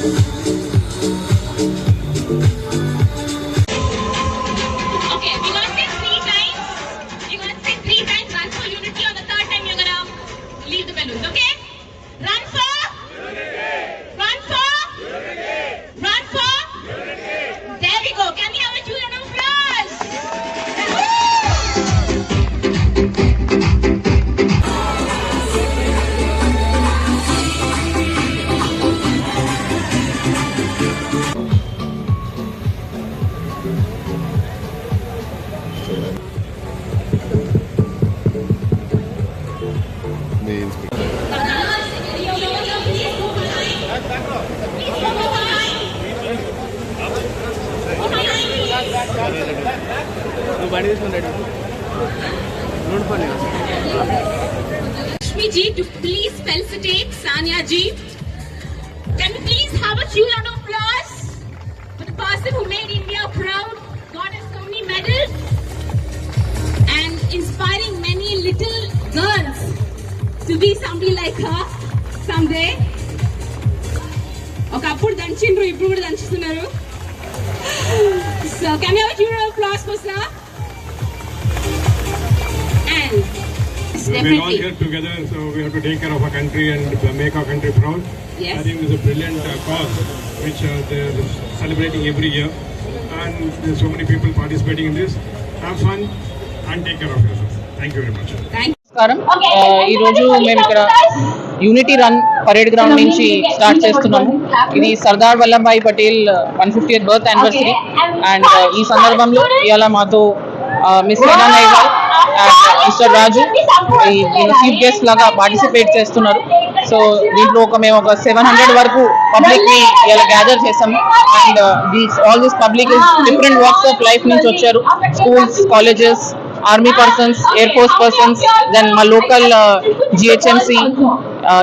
Okay, we're gonna say three times. You're gonna say three times. Run for unity. On the third time, you're gonna leave the balloons. Okay? Run for unity. Run for unity. Run for unity. There we go. Can we have a huge round of applause? Lakshmi ji, to please felicitate Sanya ji. Can we please have a huge round of applause for the person who made India proud, got us so many medals, and inspiring many little girls to be somebody like her someday. ఒకప్పుడు దంచిండ్రు ఇప్పుడు కూడా దంచుతున్నారు. So can we have a huge round of applause for sir? And we're all here together, so we have to take care of our country and make our country proud. Yes. I think it's a brilliant cause which they're celebrating every year, and there's so many people participating in this. Have fun and take care of yourself. Thank you very much. thank నమస్కారం. ఈరోజు మేము ఇక్కడ unity run parade ground నుంచి start చేస్తున్నాము. ఇది Sardar Vallabhbhai Patel 150th birth anniversary and ఈ సందర్భంలో ఇవాళ మాతో miss Saina Nehwal and mister Raju chief guest లాగా పార్టిసిపేట్ చేస్తున్నారు. సో దీంట్లో మేము ఒక 700 వరకు పబ్లిక్ ని ఇలా గ్యాదర్ చేసాము. And all this public is different walks of life నుంచి వచ్చారు. Schools, colleges, army persons, air force persons, then మా local GHMC,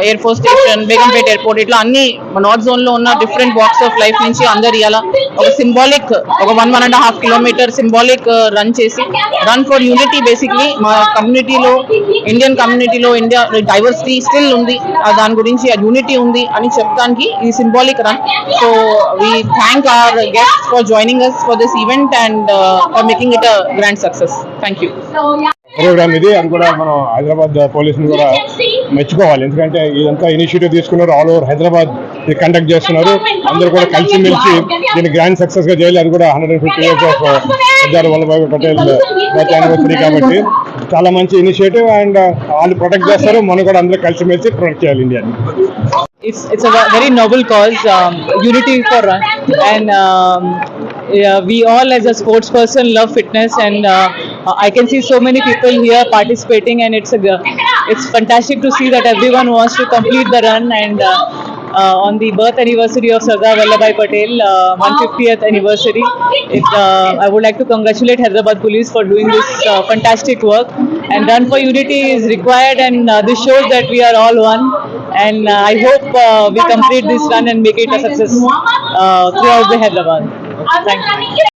air force station, Begumpet airport, ఇట్లా అన్ని నార్త్ జోన్ లో ఉన్న డిఫరెంట్ వాక్స్ ఆఫ్ లైఫ్ నుంచి అందరు ఇలా ఒక సింబాలిక్ ఒక 1.5 కిలోమీటర్ సింబాలిక్ రన్ చేసి రన్ ఫర్ యూనిటీ. బేసిక్లీ మా కమ్యూనిటీలో, ఇండియన్ కమ్యూనిటీలో ఇండియా డైవర్సిటీ స్టిల్ ఉంది, దాని గురించి యూనిటీ ఉంది అని చెప్పడానికి ఈ symbolic run. So we thank our guests for joining us for this event and for making it a grand success. Thank you. Programme ఇది, అది కూడా మనం హైదరాబాద్ పోలీసులు కూడా మెచ్చుకోవాలి. ఎందుకంటే ఇదంతా ఇనిషియేటివ్ తీసుకున్నారు, ఆల్ ఓవర్ హైదరాబాద్ కండక్ట్ చేస్తున్నారు. అందరూ కూడా కలిసిమెలిసి దీన్ని గ్రాండ్ సక్సెస్ గా చేయాలి. అది కూడా 150 years of Sardar Vallabhbhai Patel birth anniversary కాబట్టి చాలా మంచి ఇనిషియేటివ్. అండ్ వాళ్ళు ప్రొటెక్ట్ చేస్తారు, మనం కూడా అందరూ కలిసిమెలిసి ప్రొటెక్ట్ చేయాలి ఇండియాని. It's a very noble cause, unity for run, and we all as a sports person love fitness, and I can see so many people here participating, and it's fantastic to see that everyone wants to complete the run. And on the birth anniversary of Sardar Vallabhbhai Patel, 150th anniversary, I would like to congratulate Hyderabad Police for doing this fantastic work. And Run for Unity is required, and this shows that we are all one. And I hope we complete this run and make it a success throughout the Hyderabad. Thank you.